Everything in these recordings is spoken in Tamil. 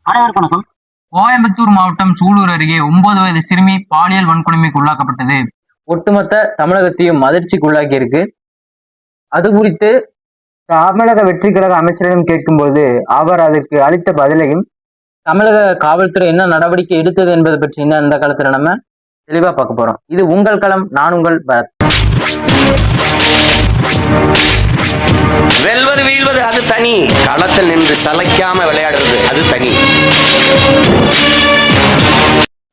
அனைவருக்கும் வணக்கம். கோயம்புத்தூர் மாவட்டம் சூலூர் அருகே 9 வயது சிறுமி பாலியல் வன்கொடுமைக்கு உள்ளாக்கப்பட்டது ஒட்டுமொத்த தமிழகத்தையும் அதிர்ச்சிக்கு உள்ளாக்கி இருக்கு. அது குறித்து தமிழக வெற்றி கழக அமைச்சரிடம் கேட்கும்போது அவர் அதற்கு அளித்த பதிலையும் தமிழக காவல்துறை என்ன நடவடிக்கை எடுத்தது என்பது பற்றி இந்த காலத்துல நம்ம தெளிவா பார்க்க போறோம். இது உங்கள் களம், நான் உங்கள் பரத். வெல்வது வீழ்வது அது தனி, களத்தில் நின்று சளைக்காம விளையாடுறது அது தனி.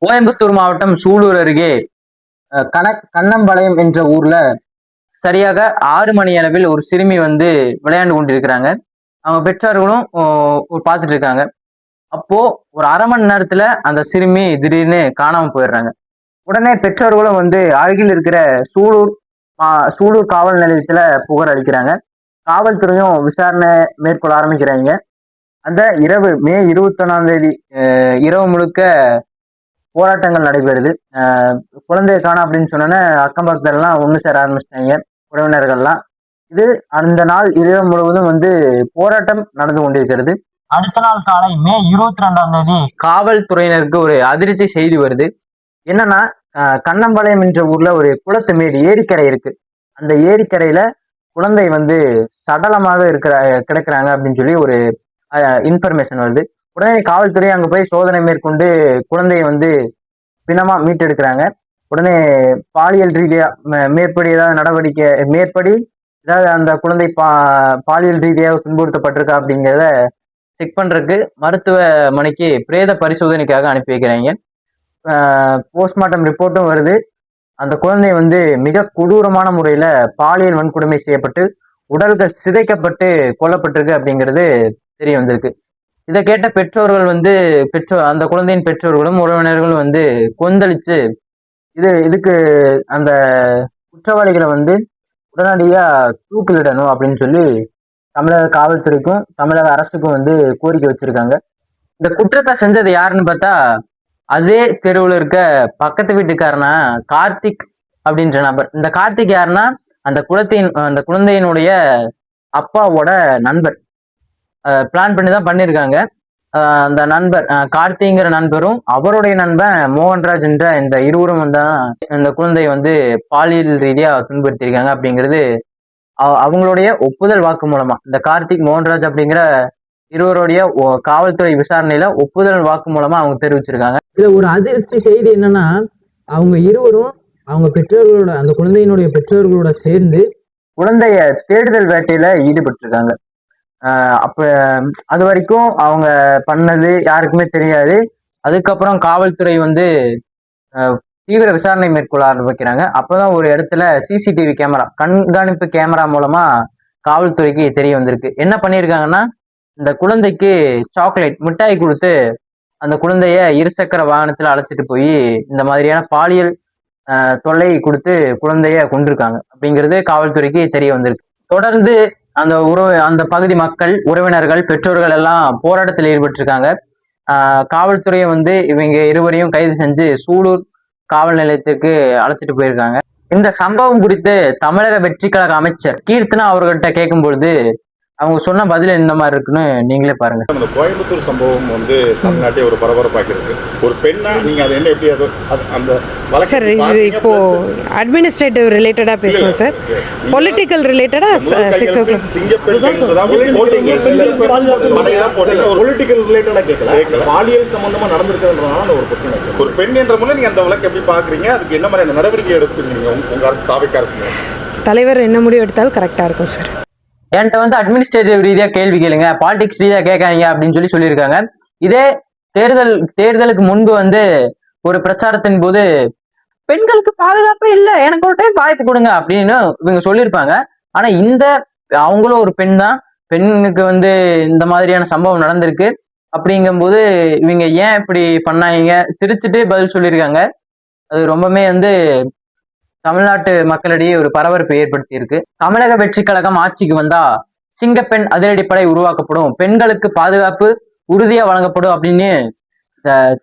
கோயம்புத்தூர் மாவட்டம் சூலூர் அருகே கண்ணம்பாளையம் என்ற ஊர்ல சரியாக 6 மணி அளவில் ஒரு சிறுமி விளையாண்டு கொண்டிருக்கிறாங்க. அவங்க பெற்றோர்களும் பார்த்துட்டு இருக்காங்க. அப்போ ஒரு அரை மணி நேரத்துல அந்த சிறுமி திடீர்னு காணாம போயிடுறாங்க. உடனே பெற்றோர்களும் அருகில் இருக்கிற சூலூர் காவல் நிலையத்துல புகார் அளிக்கிறாங்க. காவல்துறையும் விசாரணை மேற்கொள்ள ஆரம்பிக்கிறாங்க. அந்த இரவு மே 21 இரவு முழுக்க போராட்டங்கள் நடைபெறுது. குழந்தைய காணோம் அப்படின்னு சொன்னோன்னே அக்கம் பக்கத்துலாம் ஒன்று சேர ஆரம்பிச்சிட்டாங்க உறவினர்கள்லாம். இது அந்த நாள் இரவு முழுவதும் போராட்டம் நடந்து கொண்டிருக்கிறது. அடுத்த நாள் காலை மே 22 காவல்துறையினருக்கு ஒரு அதிர்ச்சி செய்தி வருது. என்னன்னா, கண்ணம்பாளையம் என்ற ஊர்ல ஒரு குளத்துமேடு ஏரிக்கரை இருக்கு. அந்த ஏரிக்கரையில குழந்தை சடலமாக கிடக்குறாங்க அப்படின்னு சொல்லி ஒரு இன்ஃபர்மேஷன் வருது. உடனே காவல்துறை அங்க போய் சோதனை மேற்கொண்டு குழந்தையை பிணமா மீட்டெடுக்கிறாங்க. உடனே பாலியல் ரீதியா மேற்படி ஏதாவது அந்த குழந்தை பாலியல் ரீதியாக துன்புறுத்தப்பட்டிருக்கா அப்படிங்கிறத செக் பண்றதுக்கு மருத்துவமனைக்கு பிரேத பரிசோதனைக்காக அனுப்பி வைக்கிறாங்க. போஸ்ட்மார்ட்டம் ரிப்போர்ட்டும் வருது. அந்த குழந்தை மிக கொடூரமான முறையில பாலியல் வன்கொடுமை செய்யப்பட்டு உடல்கள் சிதைக்கப்பட்டு கொல்லப்பட்டிருக்கு அப்படிங்கிறது தெரிய வந்திருக்கு. இதை கேட்ட பெற்றோர்கள் அந்த குழந்தையின் பெற்றோர்களும் உறவினர்களும் கொந்தளிச்சு இதுக்கு அந்த குற்றவாளிகளை உடனடியா தூக்கிலிடணும் அப்படின்னு சொல்லி தமிழக காவல்துறைக்கும் தமிழக அரசுக்கும் கோரிக்கை வச்சிருக்காங்க. இந்த குற்றத்தை செஞ்சது யாருன்னு பார்த்தா அதே தெருவில் இருக்க பக்கத்து வீட்டுக்காரனா கார்த்திக் அப்படின்ற நபர். இந்த கார்த்திக் யாருன்னா அந்த குழந்தையினுடைய அப்பாவோட நண்பர். பிளான் பண்ணி தான் பண்ணியிருக்காங்க. அந்த நண்பர் கார்த்திங்கிற நண்பரும் அவருடைய நண்பன் மோகன்ராஜ் என்ற இந்த இருவரும் இந்த குழந்தையை பாலியல் ரீதியா துன்புறுத்திருக்காங்க அப்படிங்கிறது அவங்களுடைய ஒப்புதல் வாக்கு மூலமா இந்த கார்த்திக் மோகன்ராஜ் அப்படிங்கிற இருவருடைய காவல்துறை விசாரணையில ஒப்புதல் வாக்கு மூலமா அவங்க தெரிவிச்சிருக்காங்க. இதுல ஒரு அதிர்ச்சி செய்தி என்னன்னா, அவங்க இருவரும் அவங்க பெற்றோர்களோட அந்த குழந்தையினுடைய பெற்றோர்களோட சேர்ந்து குழந்தைய தேடுதல் வேட்டையில ஈடுபட்டிருக்காங்க. அப்ப அது வரைக்கும் அவங்க பண்ணது யாருக்குமே தெரியாது. அதுக்கப்புறம் காவல்துறை தீவிர விசாரணை மேற்கொள்ள ஆரம்பிக்கிறாங்க. அப்பதான் ஒரு இடத்துல சிசிடிவி கேமரா, கண்காணிப்பு கேமரா மூலமா காவல்துறைக்கு தெரிய வந்திருக்கு. என்ன பண்ணியிருக்காங்கன்னா, இந்த குழந்தைக்கு சாக்லேட் மிட்டாய் கொடுத்து அந்த குழந்தைய இருசக்கர வாகனத்துல அழைச்சிட்டு போய் இந்த மாதிரியான பாலியல் தொல்லை கொடுத்து குழந்தைய கொண்டிருக்காங்க அப்படிங்கிறது காவல்துறைக்கு தெரிய வந்திருக்கு. தொடர்ந்து அந்த பகுதி மக்கள், உறவினர்கள், பெற்றோர்கள் எல்லாம் போராட்டத்தில் ஈடுபட்டிருக்காங்க. காவல்துறையை இவங்க இருவரையும் கைது செஞ்சு சூலூர் காவல் நிலையத்திற்கு அழைச்சிட்டு போயிருக்காங்க. இந்த சம்பவம் குறித்து தமிழக வெற்றி கழக அமைச்சர் கீர்த்தனா அவர்கள்ட்ட கேட்கும் பொழுது அவங்க சொன்ன பதில் இந்த மாதிரி இருக்குன்னு நீங்களே பாருங்க. அந்த கோயம்புத்தூர் சம்பவம் தமிழ்நாட்டை ஒரு பரபரப்பாக இருக்கு. ஒரு பெண்ணா நீங்க அதை என்ன எப்படி அந்த சார் இது இப்போ அட்மினிஸ்ட்ரேட்டிவ் ரிலேட்டடா பேசுவோம் சார். பொலிட்டிக்கல் ரிலேட்டடா 6 o'clock பொலிட்டிக்கல் ரிலேட்டடா கேட்கல, பாலியல் சம்பந்தமா நடந்திருக்கிறதுனால ஒரு பிரச்சனை. ஒரு பெண் என்ற முறை நீங்க அந்த வழக்கு எப்படி பாக்குறீங்க? அதுக்கு என்ன மாதிரி நடவடிக்கை எடுத்துருக்கீங்க உங்க அரசு தாவேக்கா அரசு? தலைவர் என்ன முடிவு எடுத்தாலும் கரெக்டா இருக்கும் சார். என்கிட்ட அட்மினிஸ்ட்ரேட்டிவ் ரீதியா கேள்வி கேளுங்க, பாலிடிக்ஸ் ரீதியா கேட்காதீங்க அப்படின்னு சொல்லியிருக்காங்க. இதே தேர்தலுக்கு முன்பு ஒரு பிரச்சாரத்தின் போது பெண்களுக்கு பாதுகாப்பே இல்லை, எனக்கு ஒரு டைம் வாய்ப்பு கொடுங்க அப்படின்னு இவங்க சொல்லியிருப்பாங்க. ஆனா அவங்களும் ஒரு பெண் தான், பெண்ணுக்கு இந்த மாதிரியான சம்பவம் நடந்திருக்கு. அப்படிங்கும்போது இவங்க ஏன் இப்படி பண்ணாங்க, சிரிச்சுட்டு பதில் சொல்லியிருக்காங்க. அது ரொம்பவே தமிழ்நாட்டு மக்களிடையே ஒரு பரபரப்பை ஏற்படுத்தி இருக்கு. தமிழக வெற்றி கழகம் ஆட்சிக்கு வந்தா சிங்கப்பெண் அதிரடிப்படை உருவாக்கப்படும், பெண்களுக்கு பாதுகாப்பு உறுதியா வழங்கப்படும் அப்படின்னு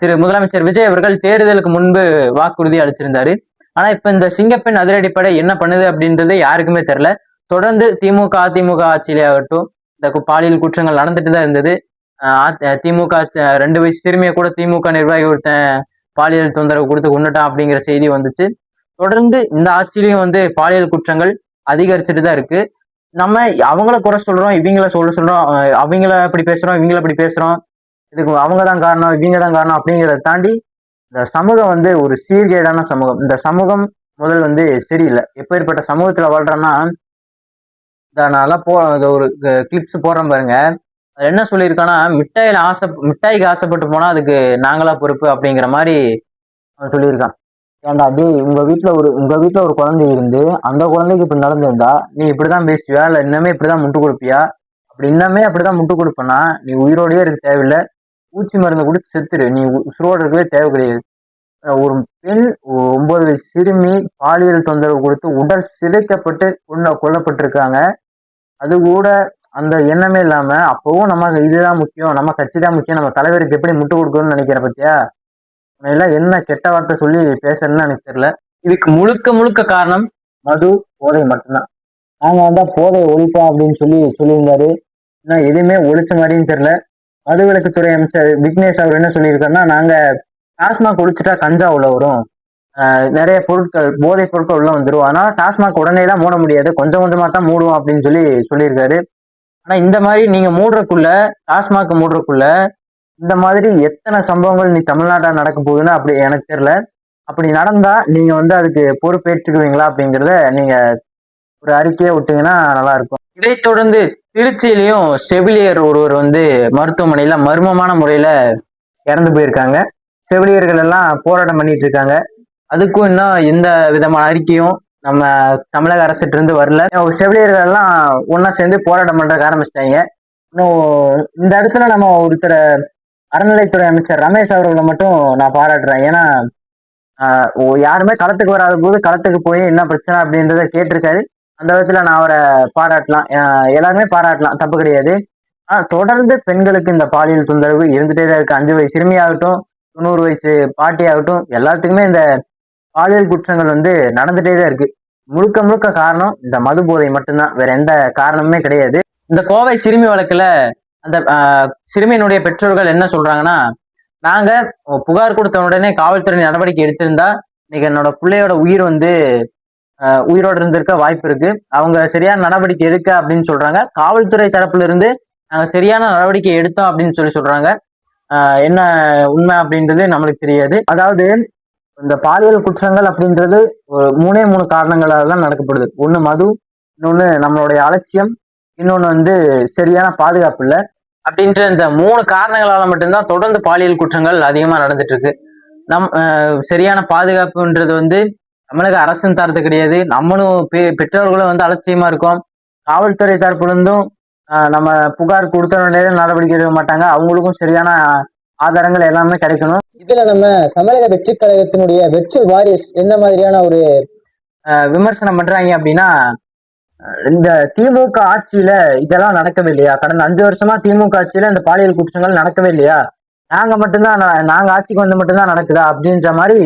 திரு முதலமைச்சர் விஜய் அவர்கள் தேர்தலுக்கு முன்பு வாக்குறுதி அளிச்சிருந்தாரு. ஆனா இப்ப இந்த சிங்கப்பெண் அதிரடிப்படை என்ன பண்ணுது அப்படின்றது யாருக்குமே தெரியல. தொடர்ந்து திமுக அதிமுக ஆட்சியிலே ஆகட்டும் இந்த பாலியல் குற்றங்கள் நடந்துட்டு தான் இருந்தது. திமுக 2 வயசு சிறுமியை கூட திமுக நிர்வாகி ஒருத்தன் பாலியல் தொந்தரவு கொடுத்து கொண்டுட்டான் அப்படிங்கிற செய்தி வந்துச்சு. தொடர்ந்து இந்த ஆட்சியிலையும் வந்து பாலியல் குற்றங்கள் அதிகரிச்சுட்டு தான் இருக்கு. நம்ம அவங்கள குறை சொல்றோம், இவங்கள சொல்றோம், அவங்கள இப்படி பேசுறோம், இவங்கள இப்படி பேசுறோம், இதுக்கு அவங்க தான் காரணம், இவங்க தான் காரணம் அப்படிங்கிறத தாண்டி இந்த சமூகம் வந்து ஒரு சீர்கேடான சமூகம். இந்த சமூகம் முதல் வந்து சரியில்லை. எப்பேற்பட்ட சமூகத்துல வாழ்றோம்னா, நான்லாம் ஒரு கிளிப்ஸ் போடுறேன் பாருங்க. அது என்ன சொல்லியிருக்கான்னா, மிட்டாய்க்கு ஆசைப்பட்டு போனா அதுக்கு நாங்களா பொறுப்பு அப்படிங்கிற மாதிரி அவன் சொல்லியிருக்கான். ஏன்டா டேய், உங்க வீட்டுல ஒரு குழந்தை இருந்து அந்த குழந்தைக்கு இப்படி நடந்திருந்தா நீ இப்படிதான் பேசுவியா, இல்ல இன்னமே இப்படிதான் முட்டு கொடுப்பியா? அப்படி இன்னமே அப்படிதான் முட்டு கொடுப்பனா நீ உயிரோடயே இருக்க தேவையில்லை, பூச்சி மருந்து குடிச்சு செத்துரு, நீ உசுரோடு இருக்கவே தேவை கிடையாது. ஒரு பெண் 9 வயசு சிறுமி பாலியல் தொந்தரவு கொடுத்து உடல் சிதைக்கப்பட்டு கொல்லப்பட்டிருக்காங்க. அது கூட அந்த எண்ணமே இல்லாம அப்பவும் நம்ம இதுதான் முக்கியம், நம்ம கட்சி தான் முக்கியம், நம்ம தலைவருக்கு எப்படி முட்டு கொடுக்கணும்னு நினைக்கிற பத்தியா? எல்லாம் என்ன கெட்ட வார்த்தை சொல்லி பேசுறேன்னு எனக்கு தெரியல. இதுக்கு முழுக்க முழுக்க காரணம் மது, போதை மட்டும்தான். நாங்க வந்தா போதை ஒழிப்போம் அப்படின்னு சொல்லியிருந்தாரு. இன்னும் எதுவுமே ஒழிச்ச மாதிரியும் தெரியல. மதுவிலக்குத்துறை அமைச்சர் விக்னேஷ் அவர் என்ன சொல்லியிருக்காருன்னா, நாங்க டாஸ்மாக் ஒழிச்சுட்டா கஞ்சா உள்ள வரும், நிறைய பொருட்கள் போதை பொருட்கள் உள்ள வந்துடும், ஆனா டாஸ்மாக் உடனே தான் மூட முடியாது, கொஞ்சம் கொஞ்சமா தான் மூடுவோம் அப்படின்னு சொல்லியிருக்காரு. ஆனா இந்த மாதிரி நீங்க டாஸ்மாக் மூடுறக்குள்ள இந்த மாதிரி எத்தனை சம்பவங்கள் நீ தமிழ்நாட்டில் நடக்க போகுதுன்னு அப்படி எனக்கு தெரியல. அப்படி நடந்தா நீங்க வந்து அதுக்கு பொறுப்பேற்றுக்குவீங்களா அப்படிங்கிறத நீங்க ஒரு அறிக்கையை விட்டீங்கன்னா நல்லா இருக்கும். இதைத் தொடர்ந்து திருச்சியிலையும் செவிலியர் ஒருவர் வந்து மருத்துவமனையில மர்மமான முறையில இறந்து போயிருக்காங்க. செவிலியர்கள் எல்லாம் போராட்டம் பண்ணிட்டு இருக்காங்க. அதுக்கும் இன்னும் எந்த விதமான அறிக்கையும் நம்ம தமிழக அரசிட்ட இருந்து வரல. செவிலியர்கள் எல்லாம் ஒன்னா சேர்ந்து போராட்டம் பண்றதுக்கு ஆரம்பிச்சிட்டாங்க. இன்னும் இந்த இடத்துல நம்ம ஒருத்தரை அறநிலைத்துறை அமைச்சர் ரமேஷ் அவர்களை மட்டும் நான் பாராட்டுறேன். ஏன்னா யாருமே களத்துக்கு வராத போது களத்துக்கு போய் என்ன பிரச்சனை அப்படின்றத கேட்டிருக்காரு. அந்த விதத்துல நான் அவரை பாராட்டலாம், எல்லாருமே பாராட்டலாம், தப்பு கிடையாது. தொடர்ந்து பெண்களுக்கு இந்த பாலியல் தொந்தரவு இருந்துட்டே தான் இருக்கு. 5 வயசு சிறுமியாகட்டும், 90 வயசு பாட்டி ஆகட்டும், எல்லாத்துக்குமே இந்த பாலியல் குற்றங்கள் வந்து நடந்துட்டே தான் இருக்கு. முழுக்க முழுக்க காரணம் இந்த மது போதை மட்டும்தான், வேற எந்த காரணமுமே கிடையாது. இந்த கோவை சிறுமி வழக்குல அந்த சிறுமியினுடைய பெற்றோர்கள் என்ன சொல்றாங்கன்னா, நாங்க புகார் கொடுத்த உடனே காவல்துறை நடவடிக்கை எடுத்திருந்தா இன்னைக்கு என்னோட பிள்ளையோட உயிர் வந்து உயிரோடு இருந்திருக்க வாய்ப்பு இருக்கு, அவங்க சரியான நடவடிக்கை எடுக்க அப்படின்னு சொல்றாங்க. காவல்துறை தரப்புல இருந்து நாங்க சரியான நடவடிக்கை எடுத்தோம் அப்படின்னு சொல்றாங்க. என்ன உண்மை அப்படின்றது நம்மளுக்கு தெரியாது. அதாவது இந்த பாலியல் குற்றங்கள் அப்படின்றது ஒரு 3 காரணங்களால தான் நடக்கப்படுது. ஒண்ணு மது, இன்னொன்னு நம்மளுடைய அலட்சியம், இன்னொன்னு வந்து சரியான பாதுகாப்பு இல்லை அப்படின்ற இந்த 3 காரணங்களால மட்டும்தான் தொடர்ந்து பாலியல் குற்றங்கள் அதிகமா நடந்துட்டு இருக்கு. சரியான பாதுகாப்புன்றது வந்து தமிழக அரசின் தரத்து கிடையாது, நம்மளும் பெற்றோர்களும் வந்து அலட்சியமா இருக்கோம். காவல்துறை தரப்புல இருந்தும் நம்ம புகார் கொடுத்த நடவடிக்கை எடுக்க மாட்டாங்க, அவங்களுக்கும் சரியான ஆதாரங்கள் எல்லாமே கிடைக்கணும். இதுல நம்ம தமிழக வெற்றி கழகத்தினுடைய வெற்றி வாரிஸ் என்ன மாதிரியான ஒரு விமர்சனம் பண்றாங்க அப்படின்னா, இந்த திமுக ஆட்சியில இதெல்லாம் நடக்கவே இல்லையா, கடந்த 5 வருஷமா திமுக ஆட்சியில இந்த பாலியல் குற்றங்கள் நடக்கவே இல்லையா, நாங்க ஆட்சிக்கு வந்து மட்டும்தான் நடக்குதா அப்படின்ற மாதிரி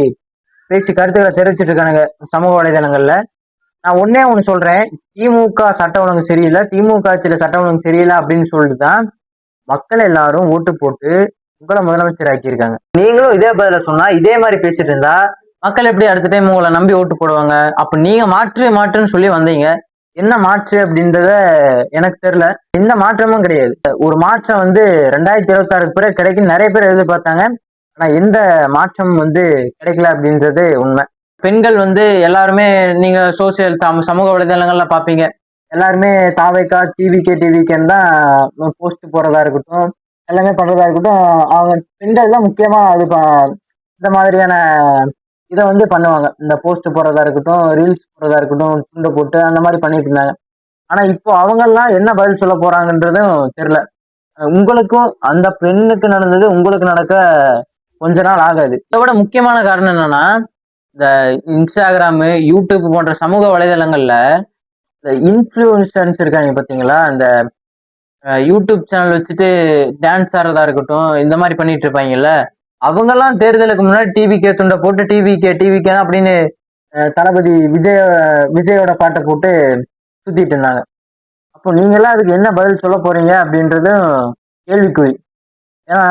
பேசி கருத்துக்களை தெரிவிச்சிட்டு இருக்கானுங்க சமூக வலைதளங்கள்ல. நான் ஒண்ணு சொல்றேன், திமுக சட்ட ஒழுங்கு சரியில்லை, திமுக ஆட்சியில சட்ட ஒழுங்கு சரியில்லை அப்படின்னு சொல்லிட்டுதான் மக்கள் எல்லாரும் ஓட்டு போட்டு உங்களை முதலமைச்சர் ஆக்கியிருக்காங்க. நீங்களும் இதே பதில சொன்னா, இதே மாதிரி பேசிட்டு இருந்தா மக்கள் எப்படி அடுத்த டைம் உங்களை நம்பி ஓட்டு போடுவாங்க? அப்ப நீங்க மாற்றுன்னு சொல்லி வந்தீங்க, என்ன மாற்று அப்படின்றத எனக்கு தெரியல. எந்த மாற்றமும் கிடையாது. ஒரு மாற்றம் வந்து 2026 பிறகு கிடைக்கும் நிறைய பேர் எதிர்பார்த்தாங்க, ஆனா எந்த மாற்றம் வந்து கிடைக்கல அப்படின்றது உண்மை. பெண்கள் வந்து எல்லாருமே நீங்க சமூக வலைதளங்கள்ல பாப்பீங்க, எல்லாருமே தாவைக்கா டிவிகேன்னு தான் போஸ்ட் போடுறதா இருக்கட்டும், எல்லாமே பண்றதா இருக்கட்டும், அவங்க பெண்கள் தான் முக்கியமா இந்த மாதிரியான இதை வந்து பண்ணுவாங்க. இந்த போஸ்ட் போடுறதா இருக்கட்டும், ரீல்ஸ் போடுறதா இருக்கட்டும், துண்டை போட்டு அந்த மாதிரி பண்ணிட்டு இருந்தாங்க. ஆனா இப்போ அவங்கெல்லாம் என்ன பதில் சொல்ல போறாங்கன்றதும் தெரியல. உங்களுக்கும் அந்த பெண்ணுக்கு நடந்தது உங்களுக்கு நடக்க கொஞ்ச நாள் ஆகாது. இதை விட முக்கியமான காரணம் என்னன்னா, இந்த இன்ஸ்டாகிராமு, யூடியூப் போன்ற சமூக வலைதளங்கள்ல இந்த இன்ஃப்ளூயன்சர்ஸ் இருக்காங்க பாத்தீங்களா, இந்த யூடியூப் சேனல் வச்சுட்டு டான்ஸ் ஆடுறதா இருக்கட்டும், இந்த மாதிரி பண்ணிட்டு இருப்பாங்கல்ல, அவங்கெல்லாம் தேர்தலுக்கு முன்னாடி டிவிகே துண்டை போட்டு டிவிகே அப்படின்னு தளபதி விஜயோட பாட்டை போட்டு சுத்திட்டு இருந்தாங்க. அப்போ நீங்க எல்லாம் அதுக்கு என்ன பதில் சொல்ல போறீங்க அப்படின்றதும் கேள்விக்குறி. ஏன்னா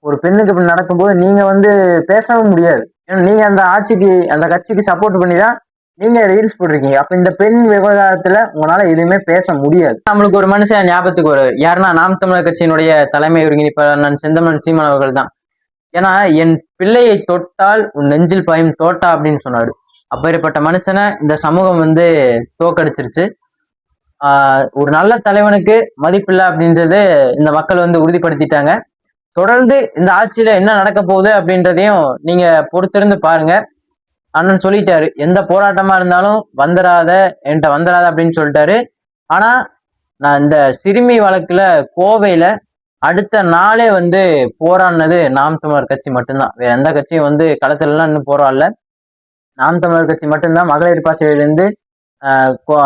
ஒரு பெண்ணுக்கு இப்படி நடக்கும்போது நீங்க வந்து பேசவும் முடியாது. ஏன்னா நீங்க அந்த ஆட்சிக்கு அந்த கட்சிக்கு சப்போர்ட் பண்ணி தான் நீங்க ரீல்ஸ் போட்டிருக்கீங்க. அப்ப இந்த பெண் விவகாரத்துல உங்களால எதுவுமே பேச முடியாது. நம்மளுக்கு ஒரு மனுஷன் ஞாபகத்துக்கு வரும், யாருன்னா நாம் தமிழர் கட்சியினுடைய தலைமை ஒருங்கிணைப்பாளர் அண்ணன் செந்தமன் சீமான் அவர்கள் தான். ஏன்னா என் பிள்ளையை தொட்டால் உன் நெஞ்சில் பாயும் தோட்டா அப்படின்னு சொன்னாரு. அப்பேற்பட்ட மனுஷனை இந்த சமூகம் வந்து தோக்கடிச்சிருச்சு. ஒரு நல்ல தலைவனுக்கு மதிப்பில்லை அப்படின்றது இந்த மக்கள் வந்து உறுதிப்படுத்திட்டாங்க. தொடர்ந்து இந்த ஆட்சியில என்ன நடக்க போகுது அப்படின்றதையும் நீங்க பொறுத்திருந்து பாருங்க. அண்ணன் சொல்லிட்டாரு, எந்த போராட்டமா இருந்தாலும் என்கிட்ட வந்துடாத அப்படின்னு சொல்லிட்டாரு. ஆனா நான் இந்த சிறுமி வழக்குல கோவையில அடுத்த நாளே வந்து போராடினது நாம் தமிழர் கட்சி மட்டும்தான். வேற எந்த கட்சியும் வந்து களத்துலலாம் இன்னும் போராடல. நாம் தமிழர் கட்சி மட்டும்தான் மகளிர் பாசறையிலிருந்து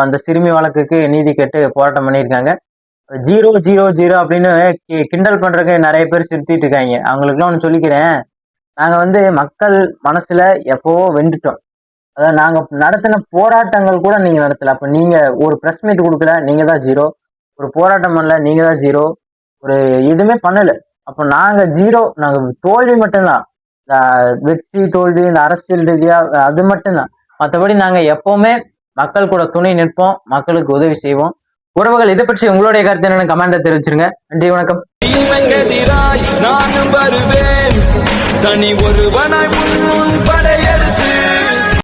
அந்த சிறுமி வழக்குக்கு நீதி கேட்டு போராட்டம் பண்ணியிருக்காங்க. 000 அப்படின்னு கிண்டல் பண்றதுக்கு நிறைய பேர் சிரித்திட்டு இருக்காங்க. அவங்களுக்குலாம் ஒன்று சொல்லிக்கிறேன், நாங்க வந்து மக்கள் மனசுல எப்பவோ வென்றுட்டோம். அதாவது நாங்க நடத்தின போராட்டங்கள் கூட நீங்க நடத்தல. அப்ப நீங்க ஒரு பிரஸ் மீட் கொடுக்கல, நீங்க தான் 0. ஒரு போராட்டம் பண்ணல, நீங்க தான் 0. ஒரு எதுவுமே பண்ணல. அப்ப நாங்க 0. நாங்க தோல்வி மட்டும்தான். வெற்றி தோல்வி இந்த அரசியல் ரீதியா அது மட்டும்தான். மற்றபடி நாங்க எப்பவுமே மக்கள் கூட துணை நிற்போம், மக்களுக்கு உதவி செய்வோம். உறவுகள், இதை பற்றி உங்களுடைய கருத்து என்னன்னு கமெண்ட்ல தெரிவிச்சிருங்க. நன்றி, வணக்கம். நானும் வருவேன், தனி ஒருவனாய் முன் படை